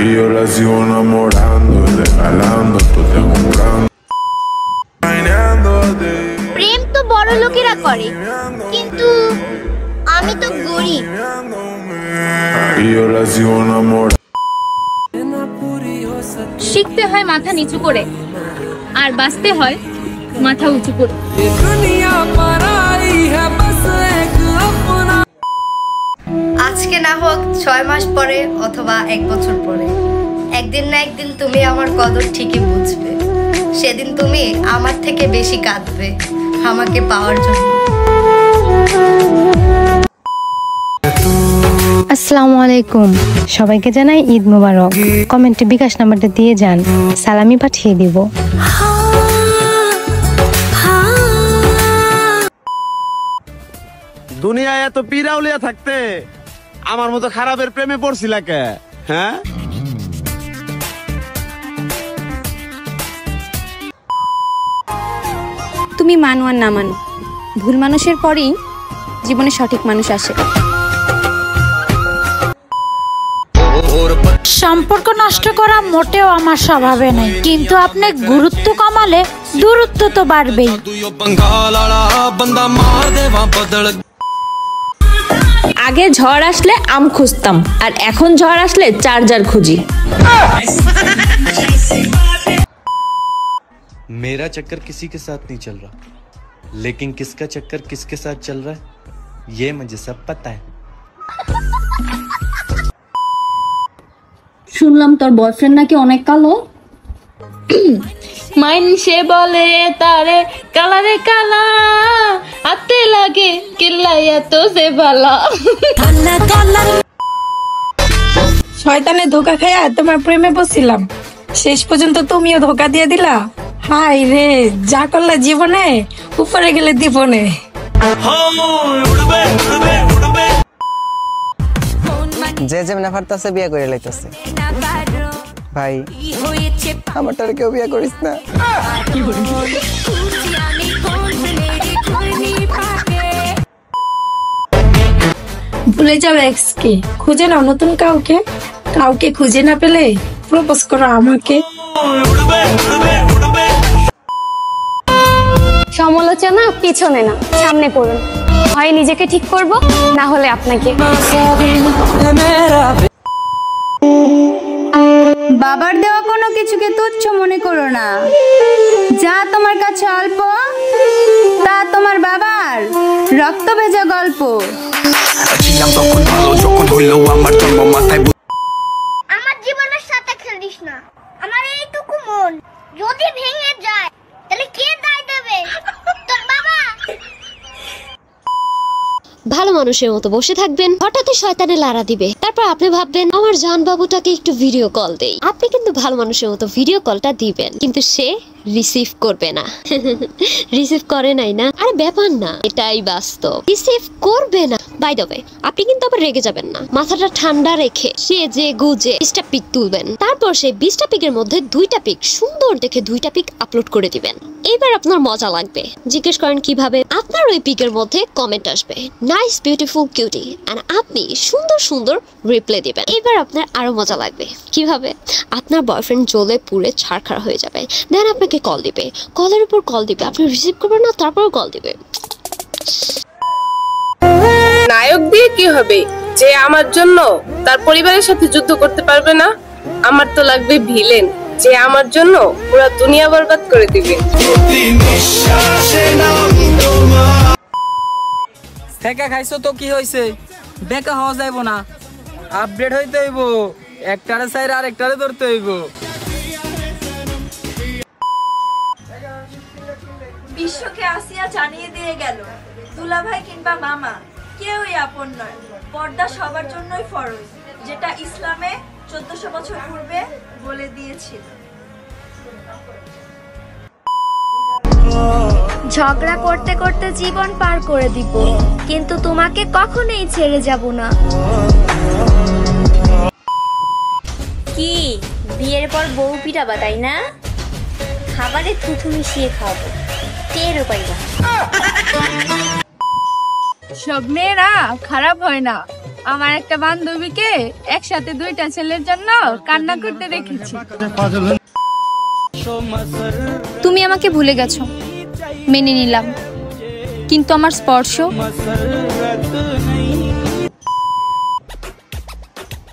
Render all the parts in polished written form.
Y yo la sigo enamorando y regalando, estoy comprando. প্রেম তো বড় লোকেরা করে, কিন্তু আমি তো গরিব। Y yo la sigo enamorando. শিখতে হয় মাথা নিচু করে, আর বাঁচতে হয় মাথা উঁচু করে। আজকে না হোক 6 মাস পরে অথবা 1 বছর পরে, একদিন না একদিন তুমি আমার কদর ঠিকই বুঝবে। সেদিন তুমি আমার থেকে বেশি কাঁদবে আমাকে পাওয়ার জন্য। আসসালামু আলাইকুম, সবাইকে জানাই ঈদ মোবারক। কমেন্টে বিকাশ নাম্বারটা দিয়ে যান, সালামি পাঠিয়ে দিব। দুনিয়ায় এত পিরাউলিয়া থাকতে আমার মতো খারাপের প্রেমে পড়ছিলা কে? হ্যাঁ, তুমি মানো আর না মানো, ভুল মানুষের পরেই জীবনে সঠিক মানুষ আসে। সম্পর্ক নষ্ট করা মোটেও আমার স্বভাবে নেই, কিন্তু আপনি গুরুত্ব কমালে দূরত্ব তো বাড়বেই। আগে ঝড় আসলে আম খুঁজতাম, আর এখন ঝড় আসলে চার্জার খুঁজি। मेरा चक्कर किसी के साथ नहीं चल रहा, लेकिन किसका चक्कर किसके साथ चल रहा है ये मुझे सब पता है। শুনলাম তোর বয়ফ্রেন্ড নাকি অনেক কালো। মাইনসে বলে তারে কালারে কালা, হাতে লাগে কিল্লাইয়া তো সে ভালা। শয়তানের ধোকা খাইয়া তোমার প্রেমে বসছিলাম, শেষ পর্যন্ত তুমিও ধোকা দিয়ে দিলা। হাই রে, যা করলে জীবনে উপরে গেলে জীবনে। যে যেমন পারতাছে বিয়ে করে লাইতাছে। ভাই আমারটারে কেউ বিয়ে করিস না। ভুলে যাও এক্স কে, খুঁজে নাও নতুন কাউকে। কাউকে খুঁজে না পেলে প্রপোজ করো আমাকে। সমালোচনা পিছনে না, সামনে করুন। হয় নিজেকে ঠিক করব, না হলে আপনাকে। বাবার দেওয়া কোনো কিছুকে তুচ্ছ মনে করো না। যা তোমার কাছে অল্প, তা তোমার বাবার রক্ত ভেজা গল্প। আমার জীবনের সাথে খেলিস না। আমার এইটুকু মন যদি ভেঙে যায়, তাহলে কে দায় দেবে? তোর বাবা। ভালো মানুষের মতো বসে থাকবেন, হঠাৎই শয়তানে লাড়া দিবে, তারপর আপনি ভাববেন আমার জান বাবুটাকে একটু ভিডিও কল দেই। আপনি কিন্তু ভালো মানুষের মতো ভিডিও কলটা দিবেন, কিন্তু সে রিসিভ করবে না। রিসিভ করে নাই না, আরে ব্যাপার না, এটাই বাস্তব। রিসিভ করবে না। বাই দ্য ওয়ে, আপনি কিন্তু আবার রেগে যাবেন না। মাথাটা ঠান্ডা রেখে সে যে গুজে 20টা পিক তুলবেন, তারপর সেই 20টা পিকের মধ্যে 2টা পিক সুন্দর দেখে 2টা পিক আপলোড করে দিবেন। এবার আপনার মজা লাগবে। জিজ্ঞেস করেন কিভাবে? আপনার ওই পিকের মধ্যে কমেন্ট আসবে নাইস বিউটিফুল কিউটি, এন্ড আপনি সুন্দর সুন্দর রিপ্লাই দিবেন। এবার আপনার আরো মজা লাগবে। কিভাবে? আপনার বয়ফ্রেন্ড জ্বলে পুড়ে ছারখার হয়ে যাবে, দেন আপনাকে কল দিবে, কলের উপর কল দিবে, আপনি রিসিভ করবেন না, তারপর কল দিবে। নায়ক দিয়ে কি হবে যে আমার জন্য তার পরিবারের সাথে যুদ্ধ করতে পারবে না? আমার তো লাগবে ভিলেন, যে আমার জন্য পুরো দুনিয়া বরবাদ করে দিবে। ফেকা খাইছো তো কি হইছে? বেকা হওয়া যাইব না, আপডেট হইতে হইব, একটারে সাইড আর একটারে ধরতে হইব। বিশ্বকে আসিয়া জানিয়ে দিয়ে গেল, দুলাভাই কিংবা মামা কেউই আপন নয়। পর্দা সবার জন্যই ফরজ, যেটা ইসলামে 1400 বছর পূর্বে বলে দিয়েছিল। ঝগড়া করতে করতে জীবন পার করে দিব, কিন্তু তোমাকে কখনোই ছেড়ে যাব না। কি বিয়ের পর বউ পিটাবা, তাই না? খাবারে থুথু মিশিয়ে খাবো, টেরও পাইবা। সব মেয়েরা খারাপ হয় না, আমার একটা বান্ধবীকে একসাথে দুইটা ছেলের জন্য কান্না করতে দেখেছি। তুমি আমাকে ভুলে গেছো, মেনে নিলাম, কিন্তু আমার স্পর্শ।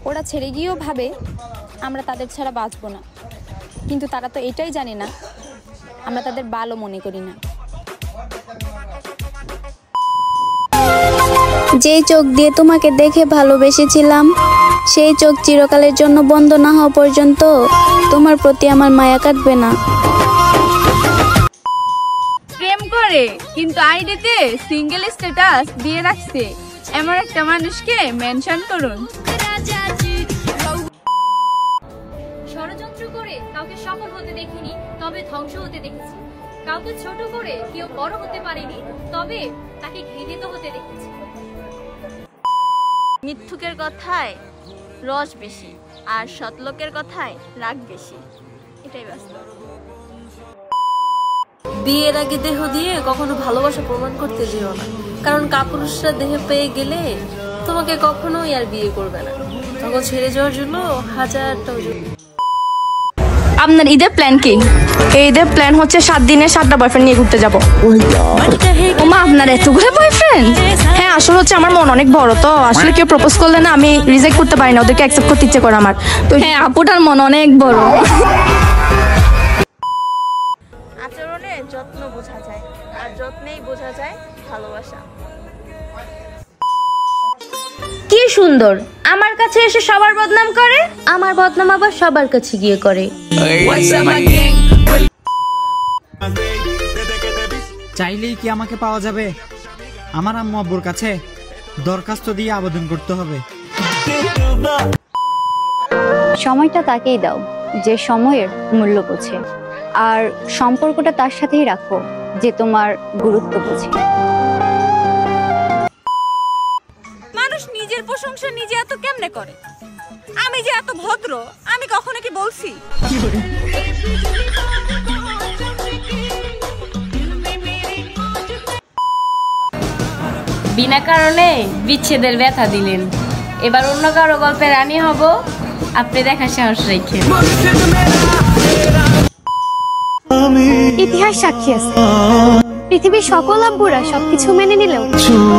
ওরা ছেড়ে গিয়েও ভাবে আমরা তাদের ছাড়া বাঁচবো না, কিন্তু তারা তো এটাই জানে না আমরা তাদের ভালো মনে করি না। যেই চোখ দিয়ে তোমাকে দেখে ভালোবেসেছিলাম, সেই চোখ চিরকালের জন্য বন্ধ না হওয়া পর্যন্ত তোমার প্রতি আমার মায়া কাটবে না। প্রেম করে কিন্তু আইডিতে সিঙ্গেল স্ট্যাটাস দিয়ে রাখছে এমন একটা মানুষকে মেনশন করুন। ষড়যন্ত্র করে কাউকে সফল হতে দেখিনি, তবে ধ্বংস হতে দেখেছি। কাউকে ছোট করে কেউ বড় হতে পারেনি, তবে তাকে ঘৃণিত হতে দেখেছি। মিথ্যুকের কথায় রস বেশি আর সৎলোকের কথায় রাগ বেশি, এটাই বাস্তব। বিয়ের আগে দেহ দিয়ে কখনো ভালোবাসা প্রমাণ করতে যেও না, কারণ কাপুরুষরা দেহ পেয়ে গেলে তোমাকে কখনোই আর বিয়ে করবে না, তখন ছেড়ে যাওয়ার জন্য হাজারটা। আপনার ঈদের প্ল্যান কি? এই ঈদের প্ল্যান হচ্ছে 7 দিনে 7টা বয়ফ্রেন্ড নিয়ে ঘুরতে যাবো। ওমা, আপনার এতগুলো বয়ফ্রেন্ড? হ্যাঁ, আসলে হচ্ছে আমার মন অনেক বড়, তো আসলে কেউ প্রপোজ করলে না আমি রিজেক্ট করতে পারি না, ওদেরকে অ্যাকসেপ্ট করতে ইচ্ছে করে আমার। তো হ্যাঁ, আপুটার মন অনেক বড়। আচরণে যত্ন বোঝা যায় আর যত্নেই বোঝা যায় ভালোবাসা। কি সুন্দর, আমার কাছে এসে সবার বদনাম করে, আমার বদনাম আবার সবার কাছে গিয়ে করে। চাইলেই কি আমাকে পাওয়া যাবে? আমার আম্মু আব্বুর কাছে দরখাস্ত দিয়ে আবেদন করতে হবে। সময়টা তাকেই দাও যে সময়ের মূল্য বোঝে, আর সম্পর্কটা তার সাথেই রাখো যে তোমার গুরুত্ব বোঝে। মানুষ নিজের প্রশংসা নিজে এত কেমনে করে? আমি যে এত ভদ্র আমি কখনো কি বলছি? বিনা কারণে বিচ্ছেদের ব্যথা দিলেন, এবার অন্য কারো গল্পে রানী হব, আপনি দেখার সাহস রেখেন। ইতিহাস সাক্ষী আছে, পৃথিবীর সকল আব্বুরা সবকিছু মেনে নিলেও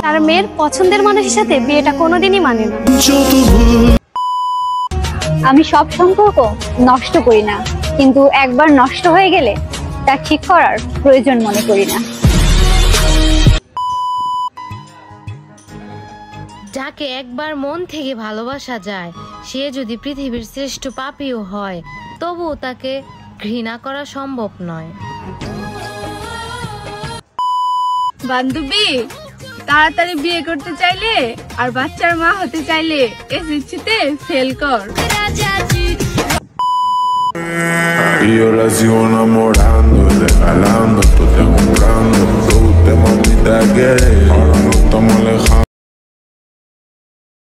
তার মেয়ের পছন্দের মানুষের সাথে বিয়েটা কোনোদিনই মানে না। আমি সব সম্পর্ক নষ্ট করি না, কিন্তু একবার নষ্ট হয়ে গেলে তা ঠিক করার প্রয়োজন মনে করি না। যাকে একবার মন থেকে ভালোবাসা যায়, সে যদি পৃথিবীর শ্রেষ্ঠ পাপীও হয়, তবুও তাকে ঘৃণা করা সম্ভব নয়। বান্ধবী, তাড়াতাড়ি বিয়ে করতে চাইলে আর বাচ্চার মা হতে চাইলে এসএসসিতে ফেল কর। Y yo la sigo enamorando, regalando, tú te comprando, tú te mamita quieres.